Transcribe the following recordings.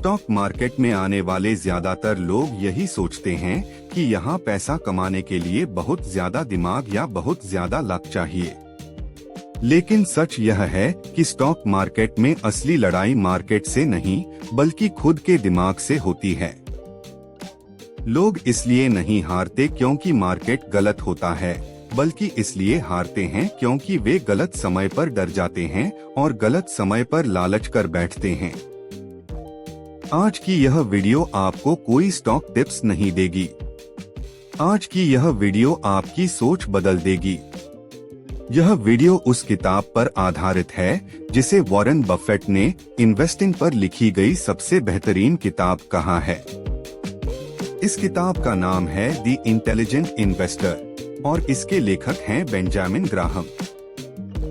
Stock market में आने वाले ज्यादातर लोग यही सोचते हैं कि यहाँ पैसा कमाने के लिए बहुत ज्यादा दिमाग या बहुत ज्यादा लक चाहिए। लेकिन सच यह है कि स्टॉक मार्केट में असली लड़ाई मार्केट से नहीं बल्कि खुद के दिमाग से होती है। लोग इसलिए नहीं हारते क्योंकि मार्केट गलत होता है, बल्कि इसलिए हारते हैं क्योंकि वे गलत समय पर डर जाते हैं और गलत समय पर लालच कर बैठते हैं। आज की यह वीडियो आपको कोई स्टॉक टिप्स नहीं देगी। आज की यह वीडियो आपकी सोच बदल देगी। यह वीडियो उस किताब पर आधारित है जिसे वॉरेन बफेट ने इन्वेस्टिंग पर लिखी गई सबसे बेहतरीन किताब कहा है। इस किताब का नाम है द इंटेलिजेंट इन्वेस्टर और इसके लेखक हैं बेंजामिन ग्राहम।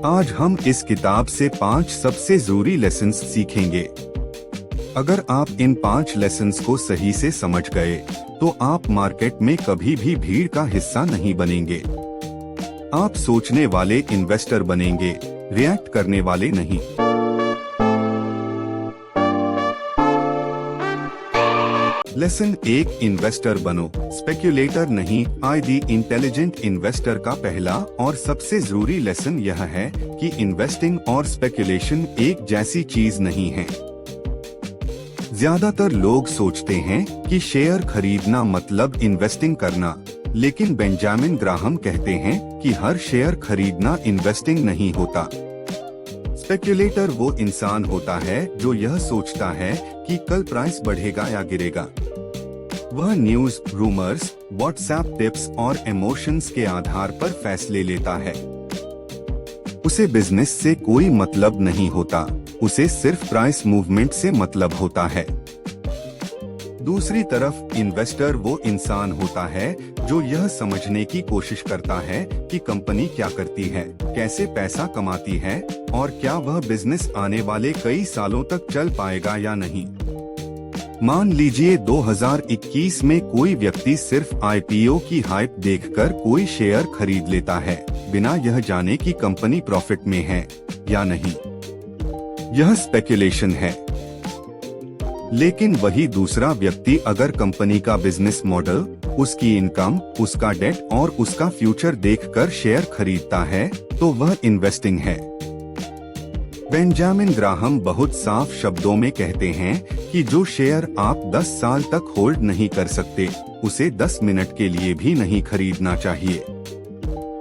आज हम इस किताब से 5 सबसे जरूरी लेसन्स सीखेंगे। अगर आप इन 5 लेसन्स को सही से समझ गए तो आप मार्केट में कभी भी भीड़ का हिस्सा नहीं बनेंगे। आप सोचने वाले इन्वेस्टर बनेंगे, रिएक्ट करने वाले नहीं। लेसन 1, इन्वेस्टर बनो, स्पेक्युलेटर नहीं। आई द इंटेलिजेंट इन्वेस्टर का पहला और सबसे जरूरी लेसन यह है कि इन्वेस्टिंग और स्पेक्युलेशन एक जैसी चीज नहीं है। ज्यादातर लोग सोचते हैं कि शेयर खरीदना मतलब इन्वेस्टिंग करना, लेकिन बेंजामिन ग्राहम कहते हैं कि हर शेयर खरीदना इन्वेस्टिंग नहीं होता। स्पेक्युलेटर वो इंसान होता है जो यह सोचता है कि कल प्राइस बढ़ेगा या गिरेगा। वह न्यूज, रूमर्स, व्हाट्सएप टिप्स और इमोशंस के आधार पर फैसले लेता है। उसे बिजनेस से कोई मतलब नहीं होता, उसे सिर्फ प्राइस मूवमेंट से मतलब होता है। दूसरी तरफ इन्वेस्टर वो इंसान होता है जो यह समझने की कोशिश करता है कि कंपनी क्या करती है, कैसे पैसा कमाती है और क्या वह बिजनेस आने वाले कई सालों तक चल पाएगा या नहीं। मान लीजिए 2021 में कोई व्यक्ति सिर्फ आईपीओ की हाइप देखकर कोई शेयर खरीद लेता है, बिना यह जाने कि कंपनी प्रॉफिट में है या नहीं। यह स्पेकुलेशन है। लेकिन वही दूसरा व्यक्ति अगर कंपनी का बिजनेस मॉडल, उसकी इनकम, उसका डेट और उसका फ्यूचर देखकर शेयर खरीदता है तो वह इन्वेस्टिंग है। बेंजामिन ग्राहम बहुत साफ शब्दों में कहते हैं कि जो शेयर आप 10 साल तक होल्ड नहीं कर सकते, उसे 10 मिनट के लिए भी नहीं खरीदना चाहिए।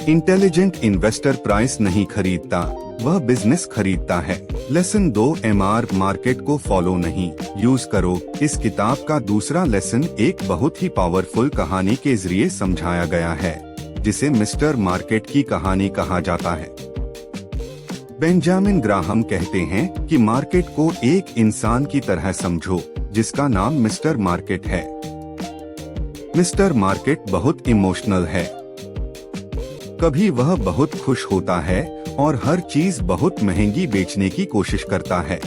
इंटेलिजेंट इन्वेस्टर प्राइस नहीं खरीदता, वह बिजनेस खरीदता है। लेसन 2, एमआर मार्केट को फॉलो नहीं, यूज करो। इस किताब का दूसरा लेसन एक बहुत ही पावरफुल कहानी के जरिए समझाया गया है, जिसे मिस्टर मार्केट की कहानी कहा जाता है। बेंजामिन ग्राहम कहते हैं कि मार्केट को एक इंसान की तरह समझो जिसका नाम मिस्टर मार्केट है। मिस्टर मार्केट बहुत इमोशनल है। कभी वह बहुत खुश होता है और हर चीज बहुत महंगी बेचने की कोशिश करता है।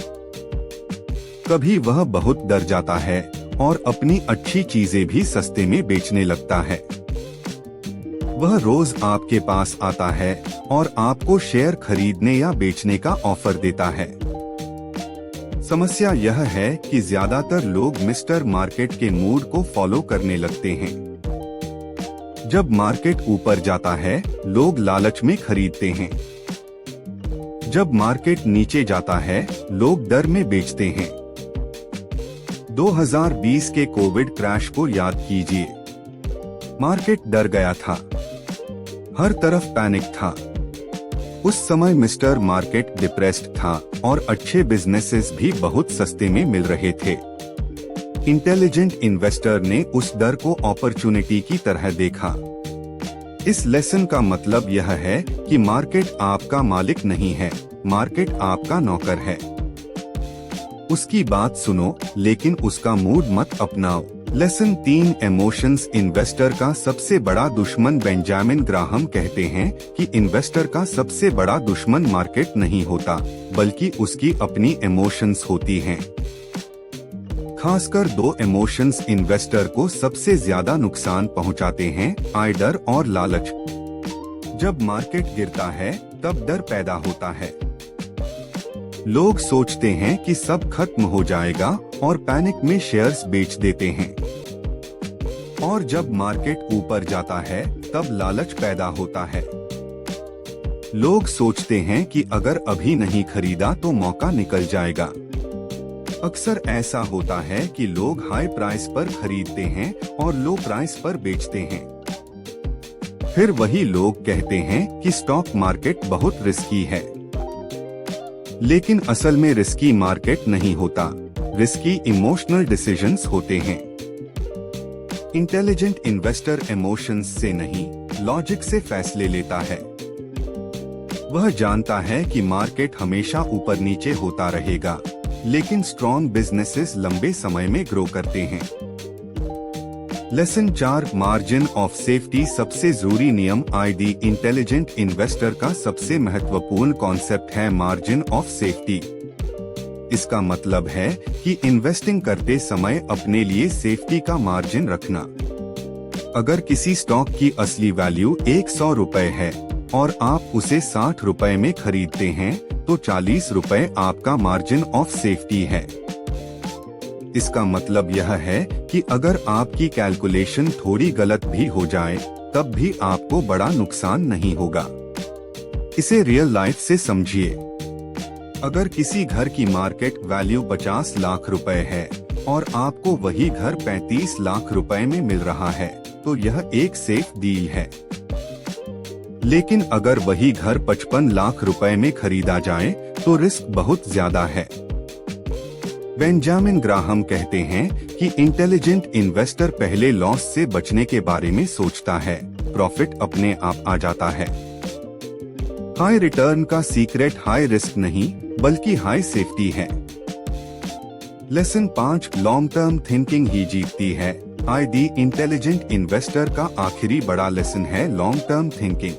कभी वह बहुत डर जाता है और अपनी अच्छी चीजें भी सस्ते में बेचने लगता है। वह रोज आपके पास आता है और आपको शेयर खरीदने या बेचने का ऑफर देता है। समस्या यह है कि ज्यादातर लोग मिस्टर मार्केट के मूड को फॉलो करने लगते हैं। जब मार्केट ऊपर जाता है, लोग लालच में खरीदते हैं। जब मार्केट नीचे जाता है, लोग डर में बेचते हैं। 2020 के कोविड क्रैश को याद कीजिए। मार्केट डर गया था, हर तरफ पैनिक था। उस समय मिस्टर मार्केट डिप्रेस्ड था और अच्छे बिजनेसेस भी बहुत सस्ते में मिल रहे थे। इंटेलिजेंट इन्वेस्टर ने उस डर को अपॉर्चुनिटी की तरह देखा। इस लेसन का मतलब यह है कि मार्केट आपका मालिक नहीं है, मार्केट आपका नौकर है। उसकी बात सुनो, लेकिन उसका मूड मत अपनाओ। लेसन 3, इमोशंस इन्वेस्टर का सबसे बड़ा दुश्मन। बेंजामिन ग्राहम कहते हैं कि इन्वेस्टर का सबसे बड़ा दुश्मन मार्केट नहीं होता, बल्कि उसकी अपनी इमोशंस होती हैं। खासकर 2 इमोशंस इन्वेस्टर को सबसे ज्यादा नुकसान पहुंचाते हैं, डर और लालच। जब मार्केट गिरता है तब डर पैदा होता है। लोग सोचते हैं कि सब खत्म हो जाएगा और पैनिक में शेयर्स बेच देते हैं। और जब मार्केट ऊपर जाता है तब लालच पैदा होता है। लोग सोचते हैं कि अगर अभी नहीं खरीदा तो मौका निकल जाएगा। अक्सर ऐसा होता है कि लोग हाई प्राइस पर खरीदते हैं और लो प्राइस पर बेचते हैं। फिर वही लोग कहते हैं कि स्टॉक मार्केट बहुत रिस्की है। लेकिन असल में रिस्की मार्केट नहीं होता, रिस्की इमोशनल डिसीजंस होते हैं। इंटेलिजेंट इन्वेस्टर इमोशंस से नहीं, लॉजिक से फैसले लेता है। वह जानता है कि मार्केट हमेशा ऊपर नीचे होता रहेगा, लेकिन स्ट्रॉन्ग बिजनेसेस लंबे समय में ग्रो करते हैं। लेसन 4, मार्जिन ऑफ सेफ्टी सबसे जरूरी नियम। आईडी इंटेलिजेंट इन्वेस्टर का सबसे महत्वपूर्ण कॉन्सेप्ट है मार्जिन ऑफ सेफ्टी। इसका मतलब है कि इन्वेस्टिंग करते समय अपने लिए सेफ्टी का मार्जिन रखना। अगर किसी स्टॉक की असली वैल्यू 100 रुपए है और आप उसे 60 रुपए में खरीदते हैं तो 40 रुपए आपका मार्जिन ऑफ सेफ्टी है। इसका मतलब यह है कि अगर आपकी कैलकुलेशन थोड़ी गलत भी हो जाए तब भी आपको बड़ा नुकसान नहीं होगा। इसे रियल लाइफ से समझिए। अगर किसी घर की मार्केट वैल्यू 50 लाख रुपए है और आपको वही घर 35 लाख रुपए में मिल रहा है तो यह एक सेफ डील है। लेकिन अगर वही घर 55 लाख रुपए में खरीदा जाए तो रिस्क बहुत ज्यादा है। बेंजामिन ग्राहम कहते हैं कि इंटेलिजेंट इन्वेस्टर पहले लॉस से बचने के बारे में सोचता है, प्रॉफिट अपने आप आ जाता है। हाई रिटर्न का सीक्रेट हाई रिस्क नहीं बल्कि हाई सेफ्टी है। लेसन 5, लॉन्ग टर्म थिंकिंग ही जीतती है। आईडी इंटेलिजेंट इन्वेस्टर का आखिरी बड़ा लेसन है long term thinking.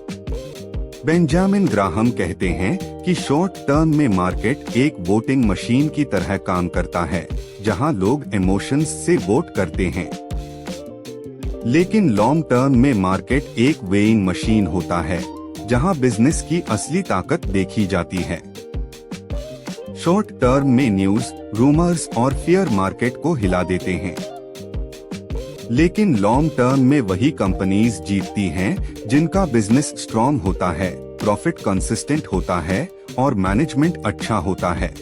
Benjamin Graham कहते हैं कि शॉर्ट टर्म में मार्केट एक वोटिंग मशीन की तरह काम करता है, जहां लोग इमोशंस से वोट करते हैं। लेकिन लॉन्ग टर्म में मार्केट एक वेइंग मशीन होता है, जहां बिजनेस की असली ताकत देखी जाती है। शॉर्ट टर्म में न्यूज, रूमर्स और फियर मार्केट को हिला देते हैं। लेकिन लॉन्ग टर्म में वही कंपनीज जीतती हैं जिनका बिजनेस स्ट्रॉन्ग होता है, प्रॉफिट कंसिस्टेंट होता है और मैनेजमेंट अच्छा होता है।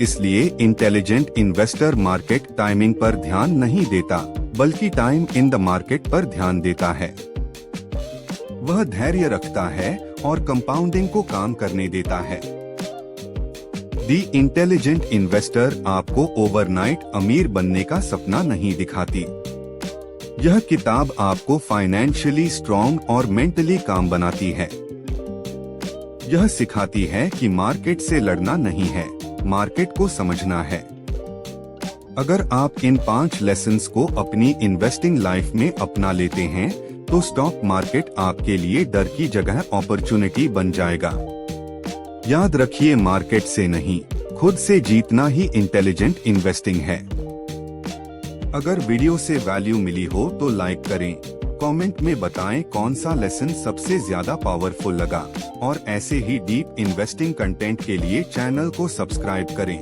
इसलिए इंटेलिजेंट इन्वेस्टर मार्केट टाइमिंग पर ध्यान नहीं देता बल्कि टाइम इन द मार्केट पर ध्यान देता है। वह धैर्य रखता है और कंपाउंडिंग को काम करने देता है। दी इंटेलिजेंट इन्वेस्टर आपको ओवरनाइट अमीर बनने का सपना नहीं दिखाती। यह किताब आपको फाइनेंशियली स्ट्रॉन्ग और मेंटली काम बनाती है। यह सिखाती है कि मार्केट से लड़ना नहीं है, मार्केट को समझना है। अगर आप इन 5 लेसन्स को अपनी इन्वेस्टिंग लाइफ में अपना लेते हैं तो स्टॉक मार्केट आपके लिए डर की जगह अपॉर्चुनिटी बन जाएगा। याद रखिए, मार्केट से नहीं, खुद से जीतना ही इंटेलिजेंट इन्वेस्टिंग है। अगर वीडियो से वैल्यू मिली हो तो लाइक करें, कमेंट में बताएं कौन सा लेसन सबसे ज्यादा पावरफुल लगा और ऐसे ही डीप इन्वेस्टिंग कंटेंट के लिए चैनल को सब्सक्राइब करें।